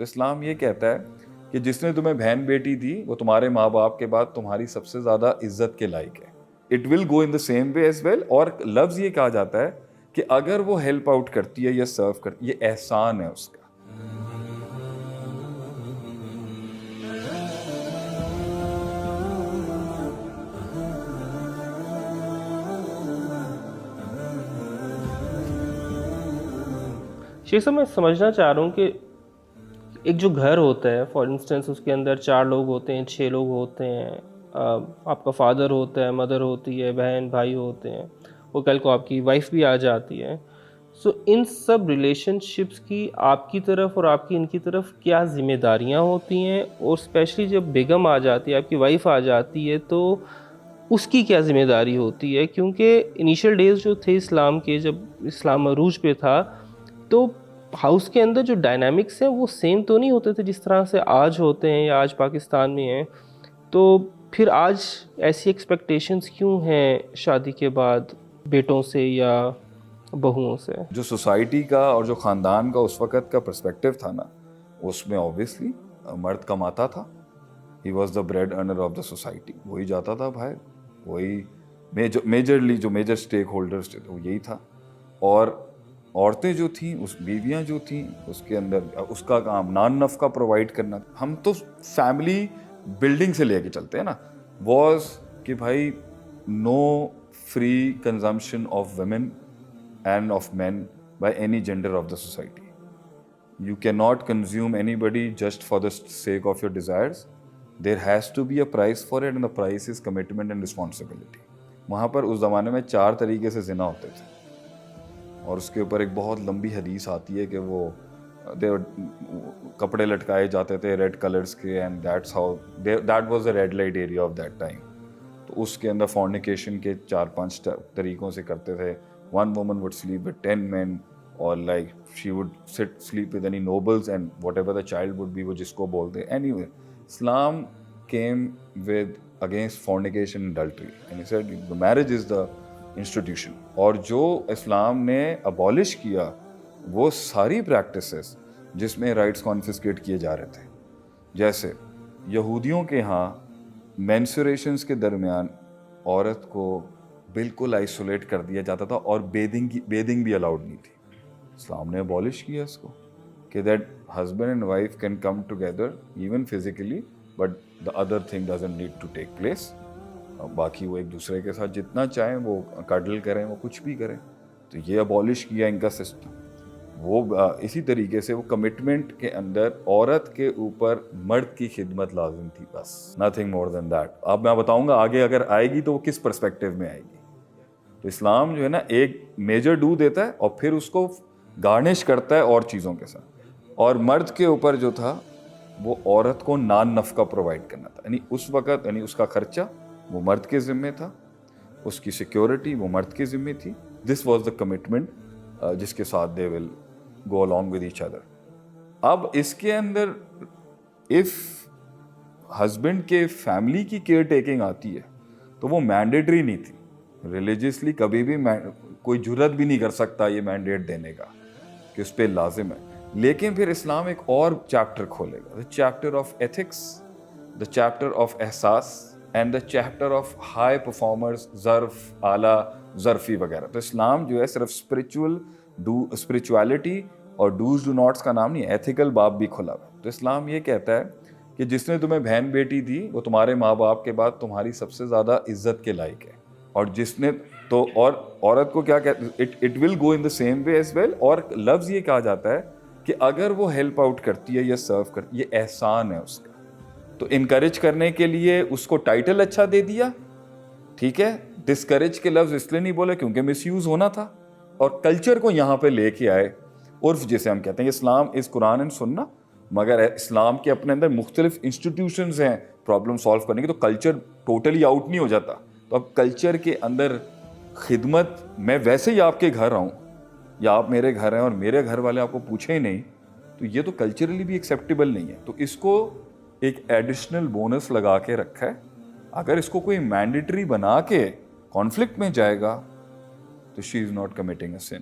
تو اسلام یہ کہتا ہے کہ جس نے تمہیں بہن بیٹی دی وہ تمہارے ماں باپ کے بعد تمہاری سب سے زیادہ عزت کے لائق ہے. It will go in the same way as well. اور لفظ یہ کہا جاتا ہے کہ اگر وہ ہیلپ آؤٹ کرتی ہے یا سرو کرتی ہے، یہ احسان ہے اس کا. شیخ صاحب میں سمجھنا چاہ رہا ہوں کہ ایک جو گھر ہوتا ہے، فار انسٹنس اس کے اندر 4 لوگ ہوتے ہیں، 6 لوگ ہوتے ہیں، آپ کا فادر ہوتا ہے، مدر ہوتی ہے، بہن بھائی ہوتے ہیں، وہ کل کو آپ کی وائف بھی آ جاتی ہے. سو ان سب ریلیشن شپس کی آپ کی طرف اور آپ کی ان کی طرف کیا ذمہ داریاں ہوتی ہیں، اور اسپیشلی جب بیگم آ جاتی ہے، آپ کی وائف آ جاتی ہے، تو اس کی کیا ذمہ داری ہوتی ہے؟ کیونکہ انیشیل ڈیز جو تھے اسلام کے، جب اسلام عروج پہ تھا، تو ہاؤس کے اندر جو ڈائنامکس ہیں وہ سیم تو نہیں ہوتے تھے جس طرح سے آج ہوتے ہیں یا آج پاکستان میں ہیں. تو پھر آج ایسی ایکسپیکٹیشنز کیوں ہیں شادی کے بعد بیٹوں سے یا بہوؤں سے؟ جو سوسائٹی کا اور جو خاندان کا اس وقت کا پرسپیکٹو تھا نا، اس میں اوبیسلی مرد کماتا تھا. He was the bread earner of the society. وہی جاتا تھا باہر، وہی میجرلی جو میجر اسٹیک ہولڈرس تھے وہ یہی تھا. اور عورتیں جو تھیں، اس بیویاں جو تھیں، اس کے اندر اس کا کام نان نفقہ پرووائڈ کرنا. ہم تو فیملی بلڈنگ سے لے کے چلتے ہیں نا، واز کہ بھائی no free consumption of women and of men by any gender of the society. You cannot consume anybody just for the sake of your desires. There has to be a price for it, and the price is commitment and responsibility. وہاں پر اس زمانے میں 4 طریقے سے زنا ہوتے تھے، اور اس کے اوپر ایک بہت لمبی حدیث آتی ہے کہ وہ کپڑے لٹکائے جاتے تھے ریڈ کلرز کے، and that's how that was the red light area of that time. تو اس کے اندر فورنیکیشن کے 4-5 طریقوں سے کرتے تھے. One woman would sleep with 10 men, or like she would sleep with any nobles, and whatever the child would be, وہ جس کو بولتے. Anyway, Islam came with against fornication and adultery, and he said the marriage is the institution. اور جو اسلام نے abolish کیا وہ ساری practices جس میں rights confiscate کیے جا رہے تھے. جیسے یہودیوں کے ہاں مینسوریشنز کے درمیان عورت کو بالکل آئسولیٹ کر دیا جاتا تھا، اور بیدنگ بھی الاؤڈ نہیں تھی. اسلام نے ابالش کیا اس کو کہ that husband and wife can come together even physically, but the other thing doesn't need to take place. باقی وہ ایک دوسرے کے ساتھ جتنا چاہیں وہ کڈل کریں، وہ کچھ بھی کریں. تو یہ ابالش کیا ان کا سسٹم. وہ اسی طریقے سے وہ کمٹمنٹ کے اندر عورت کے اوپر مرد کی خدمت لازم تھی، بس نتھنگ مور دین دیٹ. اب میں بتاؤں گا آگے اگر آئے گی تو وہ کس پرسپیکٹیو میں آئے گی. تو اسلام جو ہے نا ایک میجر ڈو دیتا ہے اور پھر اس کو گارنش کرتا ہے اور چیزوں کے ساتھ. اور مرد کے اوپر جو تھا وہ عورت کو نان نفقہ پرووائڈ کرنا تھا. یعنی اس وقت یعنی اس کا خرچہ وہ مرد کے ذمے تھا، اس کی سیکیورٹی وہ مرد کے ذمے تھی. دس واز دا کمٹمنٹ جس کے ساتھ دے ول گو along with each other. اب اس کے اندر if ہسبینڈ کے فیملی کی کیئر ٹیکنگ آتی ہے تو وہ مینڈیٹری نہیں تھی. ریلیجیسلی کبھی بھی کوئی جرت بھی نہیں کر سکتا یہ مینڈیٹ دینے کا کہ اس پہ لازم ہے. لیکن پھر اسلام ایک اور چیپٹر کھولے گا، the chapter of ethics, the chapter of احساس، and the chapter of high performers, ظرف، اعلیٰ، ظرفی وغیرہ. تو اسلام جو ہے صرف اسپرچویلٹی اور ڈوز ڈو ناٹس کا نام نہیں، ایتھیکل باب بھی کھلا ہوا. تو اسلام یہ کہتا ہے کہ جس نے تمہیں بہن بیٹی دی وہ تمہارے ماں باپ کے بعد تمہاری سب سے زیادہ عزت کے لائق ہے. اور جس نے تو اور عورت کو کیا کہتے، it will go in the same way as well. اور لفظ یہ کہا جاتا ہے کہ اگر وہ ہیلپ آؤٹ کرتی ہے یا سرو کرتی ہے، یہ احسان ہے اس کا. تو انکریج کرنے کے لیے اس کو ٹائٹل اچھا دے دیا، ٹھیک ہے. ڈسکریج کے لفظ اس لیے نہیں بولے کیونکہ مس یوز ہونا تھا. اور کلچر کو یہاں پہ لے کے آئے، عرف جسے ہم کہتے ہیں. اسلام از قرآن اینڈ سننا، مگر اسلام کے اپنے اندر مختلف انسٹیٹیوشنز ہیں پرابلم سالو کرنے کی. تو کلچر ٹوٹلی آؤٹ نہیں ہو جاتا. تو اب کلچر کے اندر خدمت، میں ویسے ہی آپ کے گھر آؤں یا آپ میرے گھر ہیں اور میرے گھر والے آپ کو پوچھیں ہی نہیں، تو یہ تو کلچرلی بھی ایکسیپٹیبل نہیں ہے. تو اس کو ایک ایڈیشنل بونس لگا کے رکھا ہے. اگر اس کو کوئی مینڈیٹری بنا کے کانفلکٹ میں جائے گا تو شی is not committing a sun.